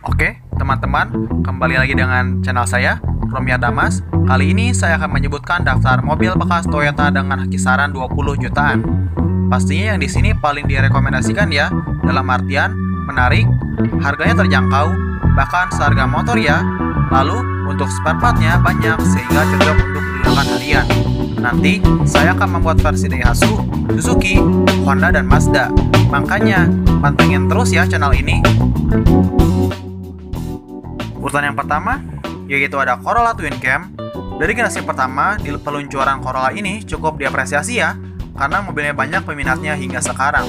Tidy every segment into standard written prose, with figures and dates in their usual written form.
Oke, teman-teman, kembali lagi dengan channel saya, Romya Damas. Kali ini saya akan menyebutkan daftar mobil bekas Toyota dengan kisaran 20 jutaan. Pastinya yang di sini paling direkomendasikan ya, dalam artian menarik, harganya terjangkau, bahkan seharga motor ya. Lalu untuk spare partnya banyak sehingga cocok untuk digunakan harian. Nanti saya akan membuat versi Daihatsu, Suzuki, Honda, dan Mazda. Makanya pantengin terus ya channel ini. Urutan yang pertama yaitu ada Corolla Twin Cam. Dari generasi pertama, di peluncuran Corolla ini cukup diapresiasi ya, karena mobilnya banyak peminatnya hingga sekarang.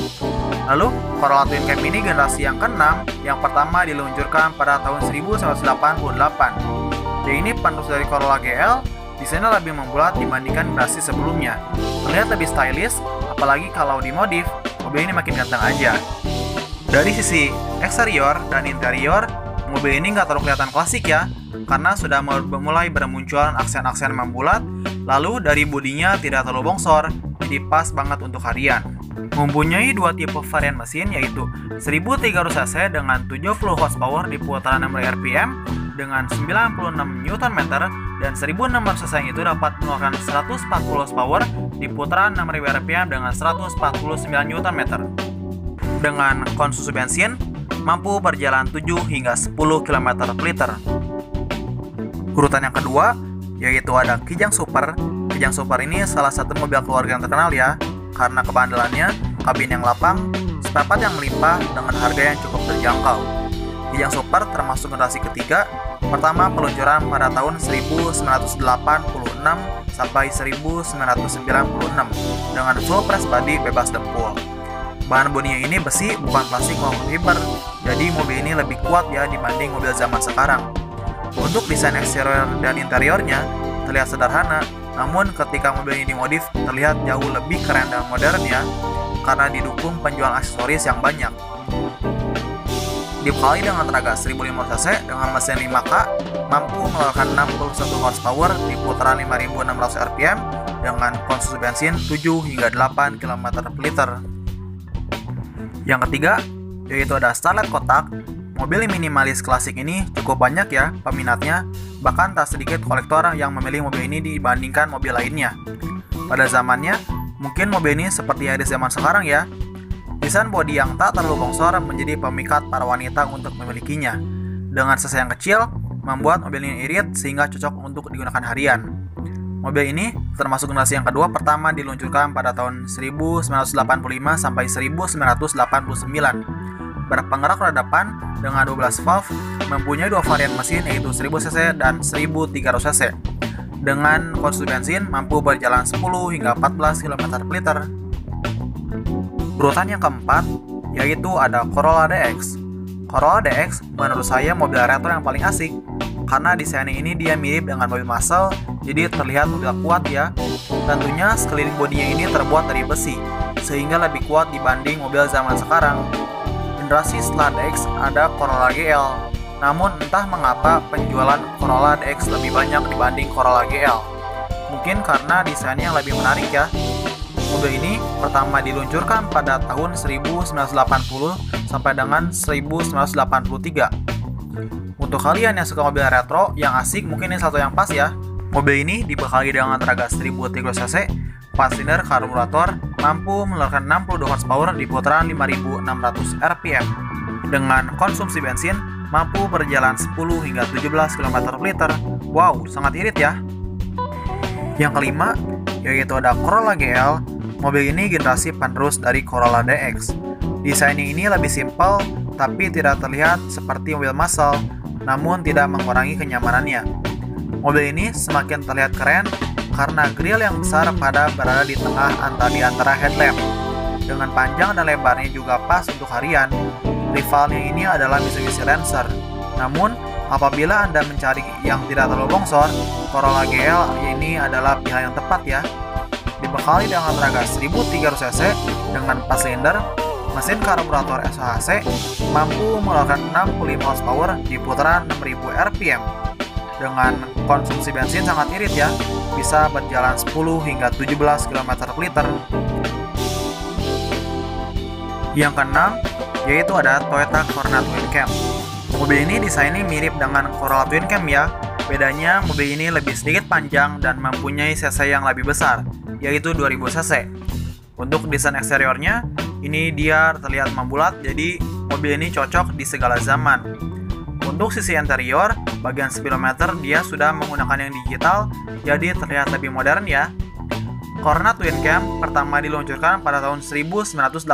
Lalu, Corolla Twin Cam ini generasi yang ke-6, yang pertama diluncurkan pada tahun 1988. Jadi ini penerus dari Corolla GL, desainnya lebih membulat dibandingkan generasi sebelumnya. Terlihat lebih stylish, apalagi kalau dimodif, mobil ini makin ganteng aja. Dari sisi eksterior dan interior, mobil ini nggak terlalu kelihatan klasik ya, karena sudah mulai bermunculan aksen-aksen membulat. Lalu dari bodinya tidak terlalu bongsor, jadi pas banget untuk harian. Mempunyai dua tipe varian mesin, yaitu 1300 cc dengan 70 horsepower di putaran 6 rpm dengan 96 Nm dan 1600 cc yang itu dapat mengeluarkan 140 horsepower di putaran 6000 rpm dengan 149 Nm. Dengan konsumsi bensin mampu berjalan 7 hingga 10 km per liter. Urutan yang kedua yaitu ada Kijang Super. Kijang Super ini salah satu mobil keluarga yang terkenal ya, karena kebandelannya, kabin yang lapang, spare part yang melimpah dengan harga yang cukup terjangkau. Kijang Super termasuk generasi ketiga, pertama peluncuran pada tahun 1986 sampai 1996 dengan full press body bebas dempul. Bahan bodinya ini besi, bukan plastik maupun fiber, jadi mobil ini lebih kuat ya dibanding mobil zaman sekarang. Untuk desain eksterior dan interiornya terlihat sederhana, namun ketika mobil ini dimodif terlihat jauh lebih keren dan modern ya, karena didukung penjualan aksesoris yang banyak. Dibekali dengan tenaga 1500 cc dengan mesin 5K, mampu mengeluarkan 61 horsepower di putaran 5600 rpm dengan konsumsi bensin 7 hingga 8 km per liter. Yang ketiga, yaitu ada Starlet Kotak. Mobil minimalis klasik ini cukup banyak ya peminatnya, bahkan tak sedikit kolektor yang memilih mobil ini dibandingkan mobil lainnya. Pada zamannya, mungkin mobil ini seperti yang di zaman sekarang ya. Desain bodi yang tak terlalu bongsor menjadi pemikat para wanita untuk memilikinya. Dengan cc yang kecil, membuat mobil ini irit sehingga cocok untuk digunakan harian. Mobil ini termasuk generasi yang kedua, pertama diluncurkan pada tahun 1985 sampai 1989. Berpenggerak roda depan dengan 12 valve, mempunyai dua varian mesin yaitu 1000 cc dan 1300 cc. Dengan konsumsi bensin mampu berjalan 10 hingga 14 km per liter. Urutan yang keempat yaitu ada Corolla DX. Corolla DX menurut saya mobil retro yang paling asik, karena desainnya ini dia mirip dengan mobil muscle, jadi terlihat mobil kuat ya. Tentunya sekeliling bodinya ini terbuat dari besi, sehingga lebih kuat dibanding mobil zaman sekarang. Generasi setelah DX ada Corolla GL, namun entah mengapa penjualan Corolla DX lebih banyak dibanding Corolla GL. Mungkin karena desainnya yang lebih menarik ya. Mobil ini pertama diluncurkan pada tahun 1980 sampai dengan 1983. Untuk kalian yang suka mobil retro yang asik, mungkin ini satu yang pas ya. Mobil ini dibekali dengan tenaga 1300 cc, 4 silinder karburator, mampu mengeluarkan 62 horsepower di putaran 5600 rpm. Dengan konsumsi bensin, mampu berjalan 10 hingga 17 km per liter. Wow, sangat irit ya. Yang kelima, yaitu ada Corolla GL. Mobil ini generasi penerus dari Corolla DX. Desainnya ini lebih simpel, tapi tidak terlihat seperti mobil muscle, namun tidak mengurangi kenyamanannya. Mobil ini semakin terlihat keren karena grill yang besar pada berada di tengah antara headlamp. Dengan panjang dan lebarnya juga pas untuk harian. Rivalnya ini adalah Mitsubishi Lancer. Namun, apabila Anda mencari yang tidak terlalu bongsor, Corolla GL ini adalah pilihan yang tepat ya. Dibekali dengan tenaga 1300 cc dengan 4 silinder, mesin karburator SHC, mampu mengeluarkan 65 horsepower di putaran 6000 rpm. Dengan konsumsi bensin sangat irit ya, bisa berjalan 10 hingga 17 km per liter. Yang keenam, yaitu ada Toyota Corolla Twin Cam. Mobil ini desainnya mirip dengan Corolla Twin Cam ya. Bedanya mobil ini lebih sedikit panjang dan mempunyai cc yang lebih besar, yaitu 2000 cc. Untuk desain eksteriornya, ini dia terlihat membulat, jadi mobil ini cocok di segala zaman. Untuk sisi interior, bagian speedometer dia sudah menggunakan yang digital, jadi terlihat lebih modern ya. Corolla Twin Cam pertama diluncurkan pada tahun 1987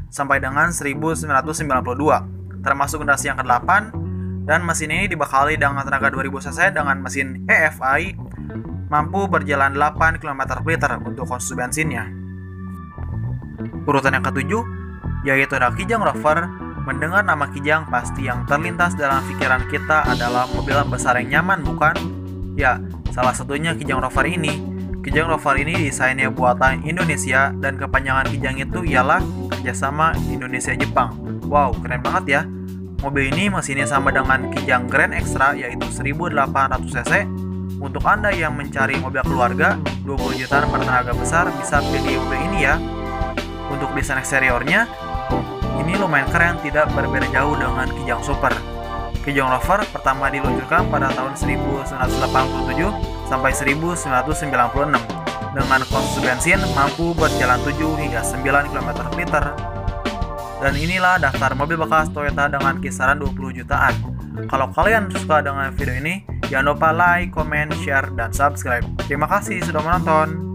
sampai dengan 1992, termasuk generasi yang ke-8, dan mesin ini dibekali dengan tenaga 2000 cc dengan mesin EFI, mampu berjalan 8 km per liter untuk konsumsi bensinnya. Urutan yang ketujuh, yaitu ada Kijang Rover. Mendengar nama Kijang, pasti yang terlintas dalam pikiran kita adalah mobil besar yang nyaman, bukan? Ya, salah satunya Kijang Rover ini. Kijang Rover ini desainnya buatan Indonesia, dan kepanjangan Kijang itu ialah kerjasama Indonesia-Jepang. Wow, keren banget ya. Mobil ini mesinnya sama dengan Kijang Grand Extra, yaitu 1800 cc. Untuk Anda yang mencari mobil keluarga 20 jutaan bertenaga besar, bisa pilih mobil ini ya. Untuk desain eksteriornya, ini lumayan keren, tidak berbeda jauh dengan Kijang Super. Kijang Rover pertama diluncurkan pada tahun 1987 sampai 1996 dengan konsumsi bensin mampu berjalan 7 hingga 9 km per liter. Dan inilah daftar mobil bekas Toyota dengan kisaran 20 jutaan. Kalau kalian suka dengan video ini, jangan lupa like, comment, share, dan subscribe. Terima kasih sudah menonton.